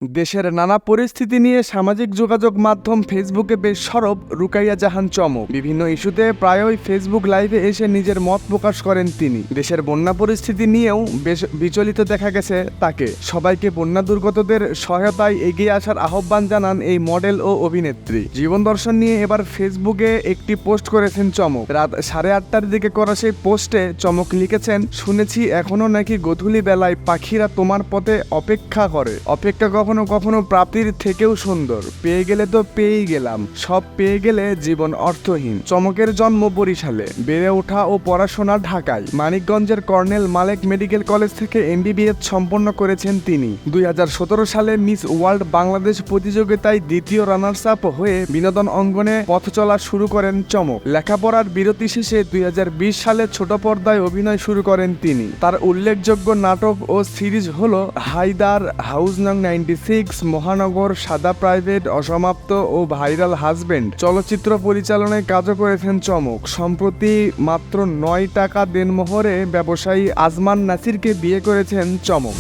দেশের নানা পরিস্থিতি নিয়ে সামাজিক যোগাযোগ মাধ্যম ফেসবুকে বেশ সরব রুকাইয়া জাহান চমক। বিভিন্ন ইস্যুতে প্রায়ই ফেসবুক লাইভে এসে নিজের মত প্রকাশ করেন তিনি। দেশের বন্যা পরিস্থিতি নিয়েও বেশ বিচলিত দেখা গেছে তাকে। সবাইকে বন্যা দুর্গতদের সহায়তায় এগিয়ে আসার আহ্বান জানান এই মডেল ও অভিনেত্রী। জীবন দর্শন নিয়ে এবার ফেসবুকে একটি পোস্ট করেছেন চমক। রাত 8:30টার দিকে করা সেই পোস্টে চমক লিখেছেন, শুনেছি এখনো নাকি গধূলি বেলায় পাখিরা তোমার পথে অপেক্ষা করে। অপেক্ষা কখনো কখনো প্রাপ্তির থেকেও সুন্দর। পেয়ে গেলে তো পেয়েই গেলাম, সব পেয়ে গেলে জীবন অর্থহীন। চমকের জন্ম বরিশালে, বেড়ে ওঠা ও পড়াশোনা ঢাকায়। মানিকগঞ্জের কর্নেল মালেক মেডিকেল কলেজ থেকে MBBS সম্পন্ন করেছেন তিনি। 2017 সালে মিস ওয়ার্ল্ড বাংলাদেশ প্রতিযোগিতায় দ্বিতীয় রানার্স আপ হয়ে বিনোদন অঙ্গনে পথ চলা শুরু করেন চমক। লেখাপড়ার বিরতি শেষে 2020 সালে ছোট পর্দায় অভিনয় শুরু করেন তিনি। তার উল্লেখযোগ্য নাটক ও সিরিজ হলো হায়দার, হাউস নং 96, মহানগর, সাদা প্রাইভেট, অসমাপ্ত ও ভাইরাল হাজবেন্ড। চলচ্চিত্র পরিচালনায় কাজও করেছেন চমক। সম্প্রতি মাত্র 9 টাকা দেনমোহরে ব্যবসায়ী আজমান নাসিরকে বিয়ে করেছেন চমক।